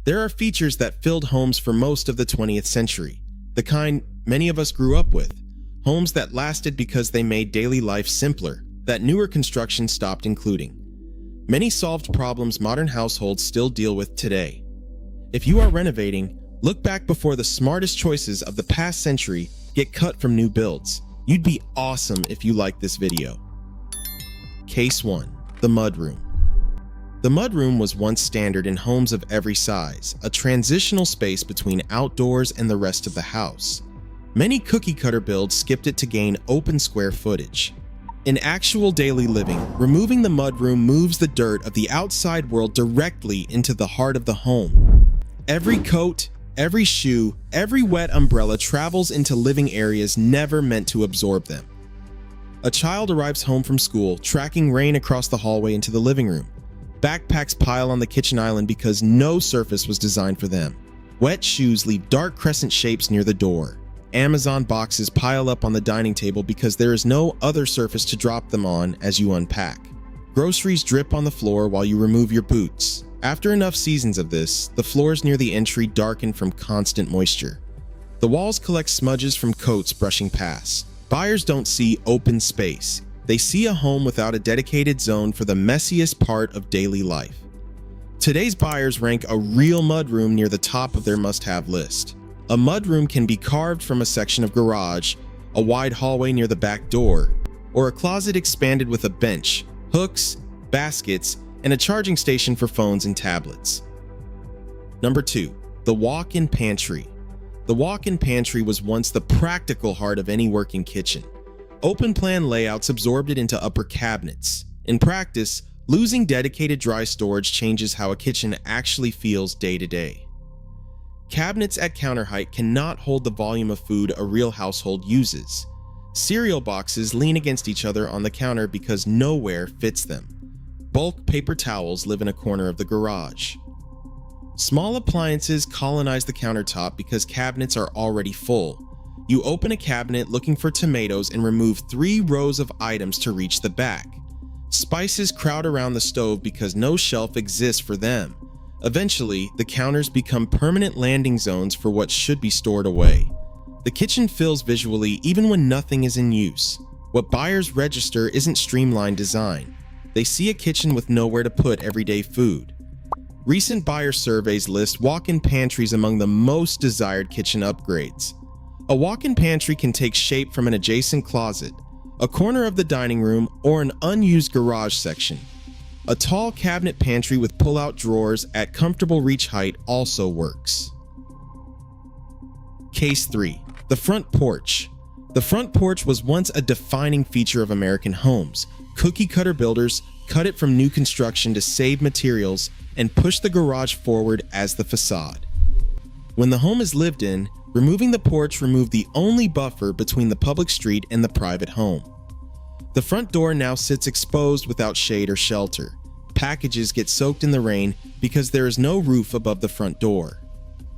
There are features that filled homes for most of the 20th century, the kind many of us grew up with, homes that lasted because they made daily life simpler, that newer construction stopped including. Many solved problems modern households still deal with today. If you are renovating, look back before the smartest choices of the past century get cut from new builds. You'd be awesome if you liked this video. Case 1. The mudroom. The mudroom was once standard in homes of every size, a transitional space between outdoors and the rest of the house. Many cookie-cutter builds skipped it to gain open square footage. In actual daily living, removing the mudroom moves the dirt of the outside world directly into the heart of the home. Every coat, every shoe, every wet umbrella travels into living areas never meant to absorb them. A child arrives home from school, tracking rain across the hallway into the living room. Backpacks pile on the kitchen island because no surface was designed for them. Wet shoes leave dark crescent shapes near the door. Amazon boxes pile up on the dining table because there is no other surface to drop them on as you unpack. Groceries drip on the floor while you remove your boots. After enough seasons of this, the floors near the entry darken from constant moisture. The walls collect smudges from coats brushing past. Buyers don't see open space. They see a home without a dedicated zone for the messiest part of daily life. Today's buyers rank a real mudroom near the top of their must-have list. A mudroom can be carved from a section of garage, a wide hallway near the back door, or a closet expanded with a bench, hooks, baskets, and a charging station for phones and tablets. Number 2. The walk-in pantry. The walk-in pantry was once the practical heart of any working kitchen. Open-plan layouts absorbed it into upper cabinets. In practice, losing dedicated dry storage changes how a kitchen actually feels day to day. Cabinets at counter height cannot hold the volume of food a real household uses. Cereal boxes lean against each other on the counter because nowhere fits them. Bulk paper towels live in a corner of the garage. Small appliances colonize the countertop because cabinets are already full. You open a cabinet looking for tomatoes and remove 3 rows of items to reach the back. Spices crowd around the stove because no shelf exists for them. Eventually, the counters become permanent landing zones for what should be stored away. The kitchen fills visually even when nothing is in use. What buyers register isn't streamlined design. They see a kitchen with nowhere to put everyday food. Recent buyer surveys list walk-in pantries among the most desired kitchen upgrades. A walk-in pantry can take shape from an adjacent closet, a corner of the dining room, or an unused garage section. A tall cabinet pantry with pull-out drawers at comfortable reach height also works. Case 3. The front porch. The front porch was once a defining feature of American homes. Cookie-cutter builders cut it from new construction to save materials and push the garage forward as the facade. When the home is lived in, removing the porch removed the only buffer between the public street and the private home. The front door now sits exposed without shade or shelter. Packages get soaked in the rain because there is no roof above the front door.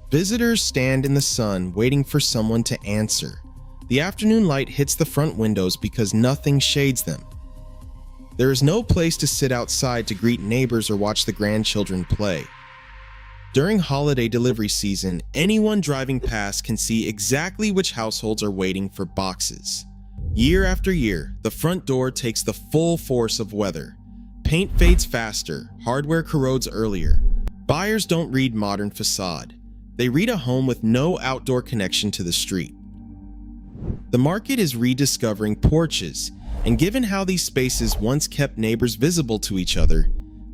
Visitors stand in the sun waiting for someone to answer. The afternoon light hits the front windows because nothing shades them. There is no place to sit outside to greet neighbors or watch the grandchildren play. During holiday delivery season, anyone driving past can see exactly which households are waiting for boxes. Year after year, the front door takes the full force of weather. Paint fades faster, hardware corrodes earlier. Buyers don't read modern facade. They read a home with no outdoor connection to the street. The market is rediscovering porches, and given how these spaces once kept neighbors visible to each other,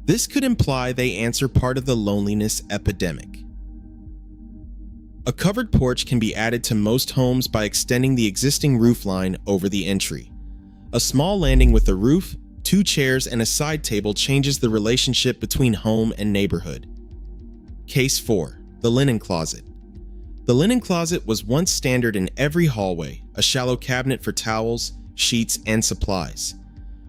this could imply they answer part of the loneliness epidemic. A covered porch can be added to most homes by extending the existing roof line over the entry. A small landing with a roof, 2 chairs, and a side table changes the relationship between home and neighborhood. Case 4. The linen closet. The linen closet was once standard in every hallway, a shallow cabinet for towels, sheets, and supplies.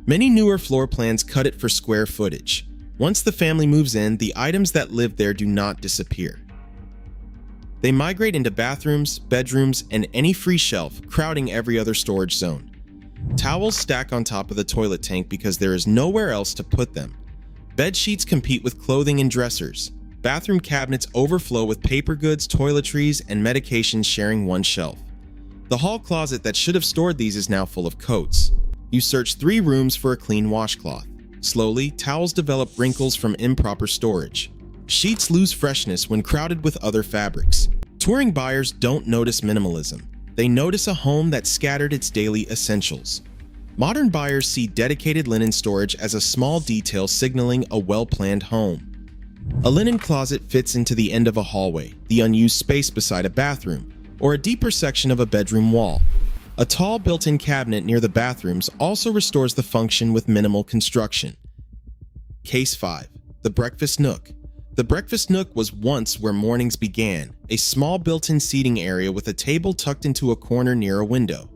Many newer floor plans cut it for square footage. Once the family moves in, the items that live there do not disappear. They migrate into bathrooms, bedrooms, and any free shelf, crowding every other storage zone. Towels stack on top of the toilet tank because there is nowhere else to put them. Bed sheets compete with clothing and dressers. Bathroom cabinets overflow with paper goods, toiletries, and medications sharing one shelf. The hall closet that should have stored these is now full of coats. You search 3 rooms for a clean washcloth. Slowly, towels develop wrinkles from improper storage. Sheets lose freshness when crowded with other fabrics. Touring buyers don't notice minimalism. They notice a home that scattered its daily essentials. Modern buyers see dedicated linen storage as a small detail signaling a well-planned home. A linen closet fits into the end of a hallway, the unused space beside a bathroom, or a deeper section of a bedroom wall. A tall built-in cabinet near the bathrooms also restores the function with minimal construction. Case 5. The breakfast nook. The breakfast nook was once where mornings began, a small built-in seating area with a table tucked into a corner near a window.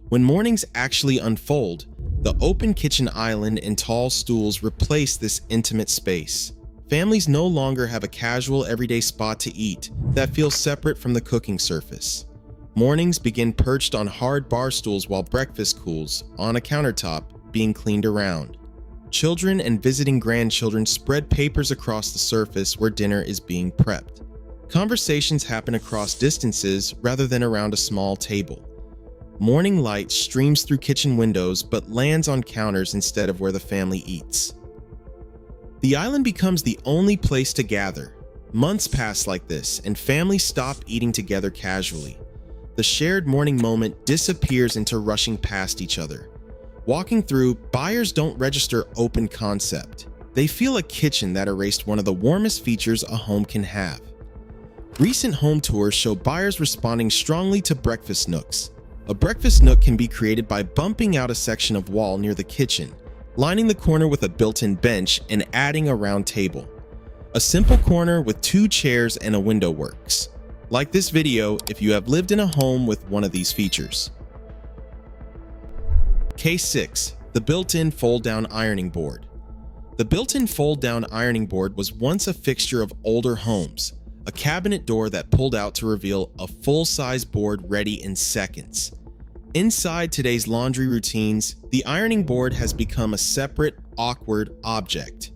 When mornings actually unfold, the open kitchen island and tall stools replace this intimate space. Families no longer have a casual everyday spot to eat that feels separate from the cooking surface. Mornings begin perched on hard bar stools while breakfast cools on a countertop being cleaned around. Children and visiting grandchildren spread papers across the surface where dinner is being prepped. Conversations happen across distances rather than around a small table. Morning light streams through kitchen windows but lands on counters instead of where the family eats. The island becomes the only place to gather. Months pass like this, and families stop eating together casually. The shared morning moment disappears into rushing past each other. Walking through, buyers don't register open concept. They feel a kitchen that erased one of the warmest features a home can have. Recent home tours show buyers responding strongly to breakfast nooks. A breakfast nook can be created by bumping out a section of wall near the kitchen, lining the corner with a built-in bench, and adding a round table. A simple corner with 2 chairs and a window works. Like this video if you have lived in a home with one of these features. Case 6. The built-in fold-down ironing board. The built-in fold-down ironing board was once a fixture of older homes, a cabinet door that pulled out to reveal a full-size board ready in seconds. Inside today's laundry routines, the ironing board has become a separate, awkward object.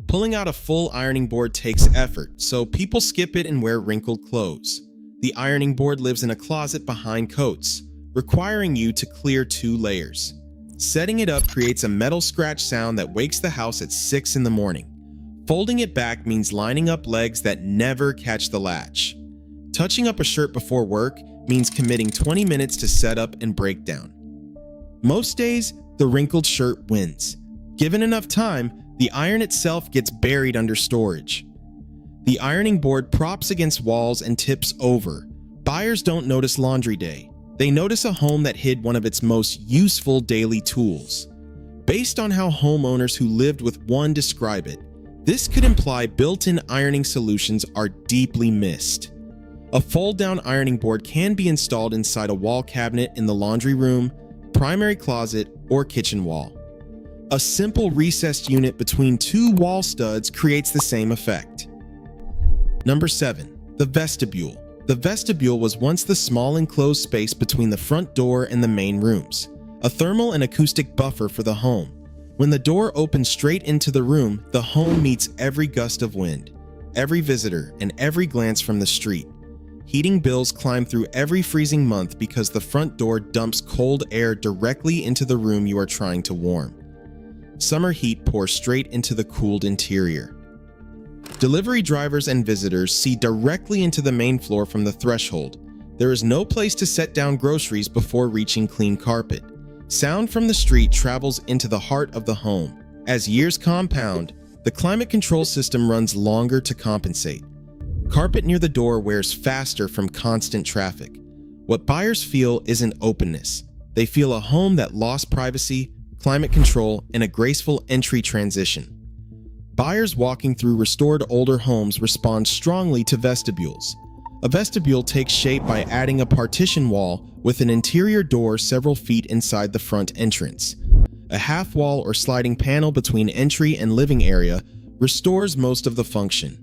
Pulling out a full ironing board takes effort, so people skip it and wear wrinkled clothes. The ironing board lives in a closet behind coats, requiring you to clear 2 layers. Setting it up creates a metal scratch sound that wakes the house at 6 in the morning. Folding it back means lining up legs that never catch the latch. Touching up a shirt before work means committing 20 minutes to set up and break down. Most days, the wrinkled shirt wins. Given enough time, the iron itself gets buried under storage. The ironing board props against walls and tips over. Buyers don't notice laundry day. They notice a home that hid one of its most useful daily tools. Based on how homeowners who lived with one describe it, this could imply built-in ironing solutions are deeply missed. A fold-down ironing board can be installed inside a wall cabinet in the laundry room, primary closet, or kitchen wall. A simple recessed unit between 2 wall studs creates the same effect. Number 7. The vestibule. The vestibule was once the small enclosed space between the front door and the main rooms, a thermal and acoustic buffer for the home. When the door opens straight into the room, the home meets every gust of wind, every visitor, and every glance from the street. Heating bills climb through every freezing month because the front door dumps cold air directly into the room you are trying to warm. Summer heat pours straight into the cooled interior. Delivery drivers and visitors see directly into the main floor from the threshold. There is no place to set down groceries before reaching clean carpet. Sound from the street travels into the heart of the home. As years compound, the climate control system runs longer to compensate. Carpet near the door wears faster from constant traffic. What buyers feel isn't openness. They feel a home that lost privacy, climate control, and a graceful entry transition. Buyers walking through restored older homes respond strongly to vestibules. A vestibule takes shape by adding a partition wall with an interior door several feet inside the front entrance. A half wall or sliding panel between entry and living area restores most of the function.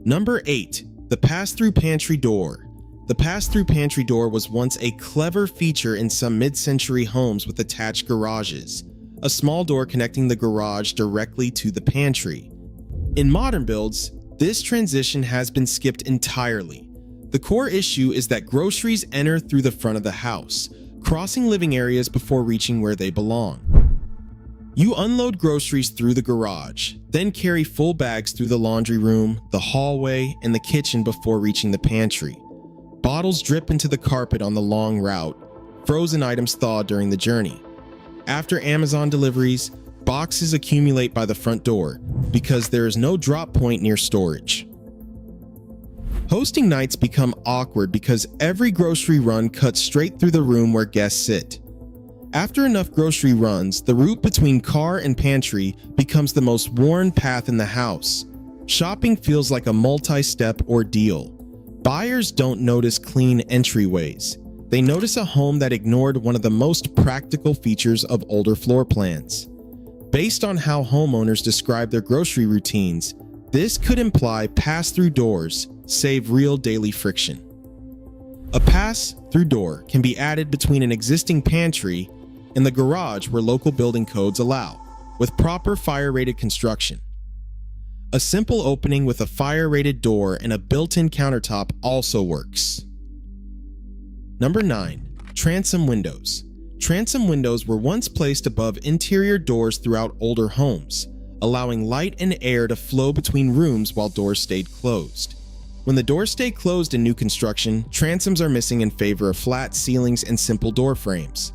Number 8. The pass-through pantry door. The pass-through pantry door was once a clever feature in some mid-century homes with attached garages, a small door connecting the garage directly to the pantry. In modern builds, This transition has been skipped entirely. The core issue is that groceries enter through the front of the house, crossing living areas before reaching where they belong. You unload groceries through the garage, then carry full bags through the laundry room, the hallway, and the kitchen before reaching the pantry. Bottles drip into the carpet on the long route. Frozen items thaw during the journey. After Amazon deliveries, boxes accumulate by the front door because there is no drop point near storage. Hosting nights become awkward because every grocery run cuts straight through the room where guests sit. After enough grocery runs, the route between car and pantry becomes the most worn path in the house. Shopping feels like a multi-step ordeal. Buyers don't notice clean entryways. They notice a home that ignored one of the most practical features of older floor plans. Based on how homeowners describe their grocery routines, this could imply pass-through doors save real daily friction. A pass-through door can be added between an existing pantry and the garage where local building codes allow, with proper fire-rated construction. A simple opening with a fire-rated door and a built-in countertop also works. Number 9. Transom windows. Transom windows were once placed above interior doors throughout older homes, allowing light and air to flow between rooms while doors stayed closed. When the doors stay closed in new construction, transoms are missing in favor of flat ceilings and simple door frames.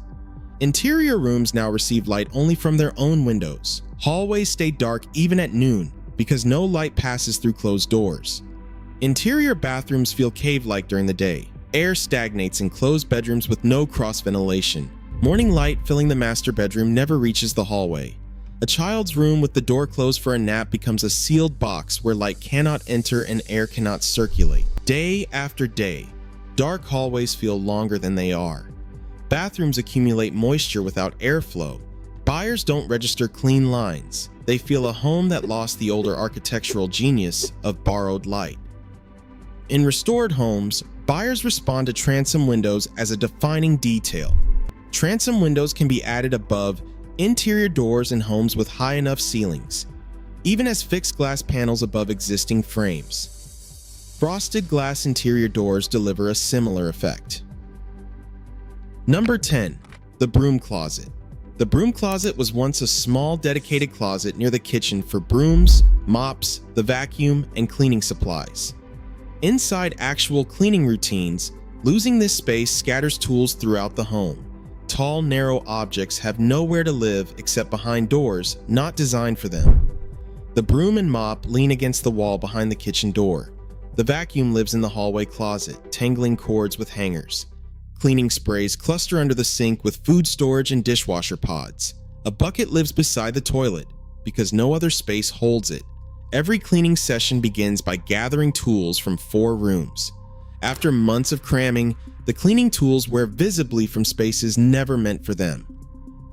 Interior rooms now receive light only from their own windows. Hallways stay dark even at noon because no light passes through closed doors. Interior bathrooms feel cave-like during the day. Air stagnates in closed bedrooms with no cross ventilation. Morning light filling the master bedroom never reaches the hallway. A child's room with the door closed for a nap becomes a sealed box where light cannot enter and air cannot circulate. Day after day, dark hallways feel longer than they are. Bathrooms accumulate moisture without airflow. Buyers don't register clean lines. They feel a home that lost the older architectural genius of borrowed light. In restored homes, buyers respond to transom windows as a defining detail. Transom windows can be added above interior doors in homes with high enough ceilings, even as fixed glass panels above existing frames. Frosted glass interior doors deliver a similar effect. Number 10. The broom closet. The broom closet was once a small dedicated closet near the kitchen for brooms, mops, the vacuum, and cleaning supplies. Inside actual cleaning routines, losing this space scatters tools throughout the home. Tall, narrow objects have nowhere to live except behind doors not designed for them. The broom and mop lean against the wall behind the kitchen door. The vacuum lives in the hallway closet, tangling cords with hangers. Cleaning sprays cluster under the sink with food storage and dishwasher pods. A bucket lives beside the toilet because no other space holds it. Every cleaning session begins by gathering tools from 4 rooms. After months of cramming, the cleaning tools wear visibly from spaces never meant for them.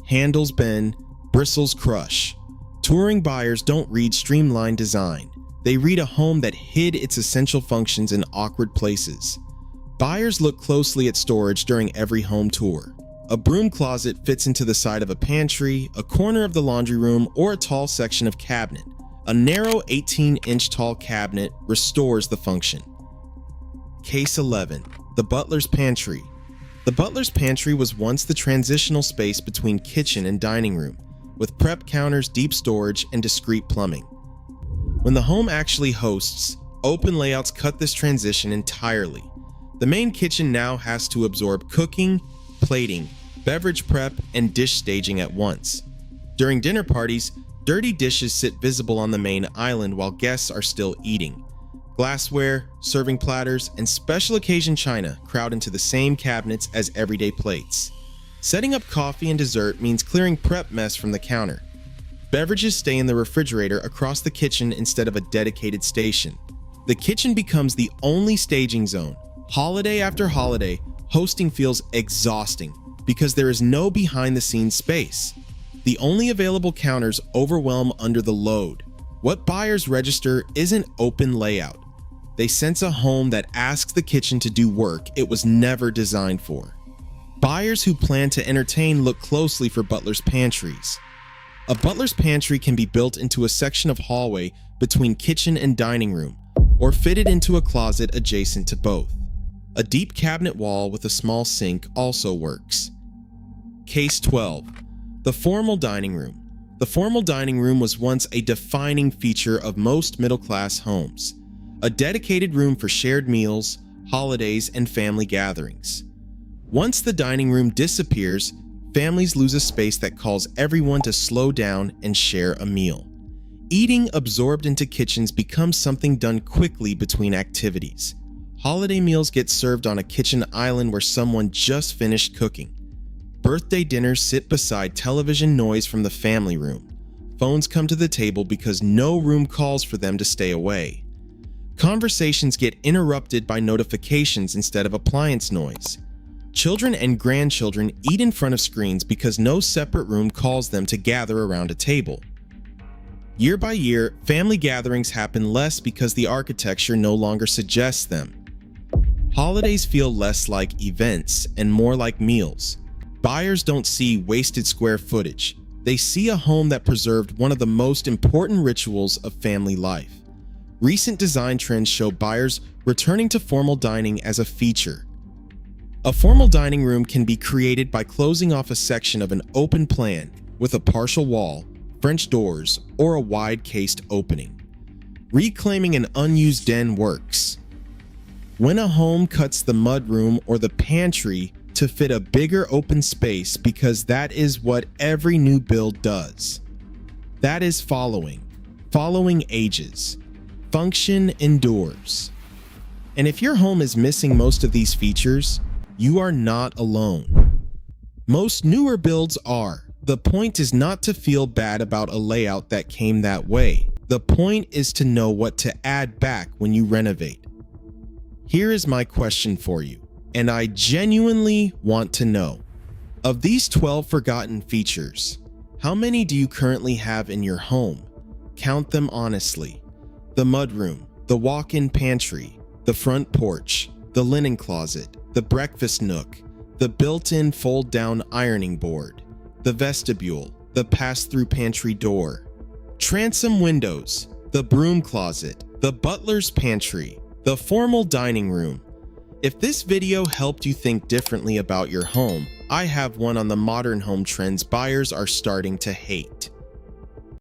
Handles bend, bristles crush. Touring buyers don't read streamlined design. They read a home that hid its essential functions in awkward places. Buyers look closely at storage during every home tour. A broom closet fits into the side of a pantry, a corner of the laundry room, or a tall section of cabinet. A narrow 18-inch tall cabinet restores the function. Case 11. The butler's pantry. The butler's pantry was once the transitional space between kitchen and dining room, with prep counters, deep storage, and discreet plumbing. When the home actually hosts, open layouts cut this transition entirely. The main kitchen now has to absorb cooking, plating, beverage prep, and dish staging at once. During dinner parties, dirty dishes sit visible on the main island while guests are still eating. Glassware, serving platters, and special occasion china crowd into the same cabinets as everyday plates. Setting up coffee and dessert means clearing prep mess from the counter. Beverages stay in the refrigerator across the kitchen instead of a dedicated station. The kitchen becomes the only staging zone. Holiday after holiday, hosting feels exhausting because there is no behind-the-scenes space. The only available counters overwhelm under the load. What buyers register isn't open layout. They sense a home that asks the kitchen to do work it was never designed for. Buyers who plan to entertain look closely for butler's pantries. A butler's pantry can be built into a section of hallway between kitchen and dining room, or fitted into a closet adjacent to both. A deep cabinet wall with a small sink also works. Case 12. The formal dining room. The formal dining room was once a defining feature of most middle-class homes, a dedicated room for shared meals, holidays, and family gatherings. Once the dining room disappears, families lose a space that calls everyone to slow down and share a meal. Eating absorbed into kitchens becomes something done quickly between activities. Holiday meals get served on a kitchen island where someone just finished cooking. Birthday dinners sit beside television noise from the family room. Phones come to the table because no room calls for them to stay away. Conversations get interrupted by notifications instead of appliance noise. Children and grandchildren eat in front of screens because no separate room calls them to gather around a table. Year by year, family gatherings happen less because the architecture no longer suggests them. Holidays feel less like events and more like meals. Buyers don't see wasted square footage. They see a home that preserved one of the most important rituals of family life. Recent design trends show buyers returning to formal dining as a feature. A formal dining room can be created by closing off a section of an open plan with a partial wall, French doors, or a wide cased opening. Reclaiming an unused den works. When a home cuts the mudroom or the pantry to fit a bigger open space because that is what every new build does. That is following ages. Function endures. And if your home is missing most of these features, you are not alone. Most newer builds are. The point is not to feel bad about a layout that came that way. The point is to know what to add back when you renovate. Here is my question for you, and I genuinely want to know. Of these 12 forgotten features, how many do you currently have in your home? Count them honestly. The mudroom, the walk-in pantry, the front porch, the linen closet, the breakfast nook, the built-in fold-down ironing board, the vestibule, the pass-through pantry door, transom windows, the broom closet, the butler's pantry, the formal dining room. If this video helped you think differently about your home, I have one on the modern home trends buyers are starting to hate.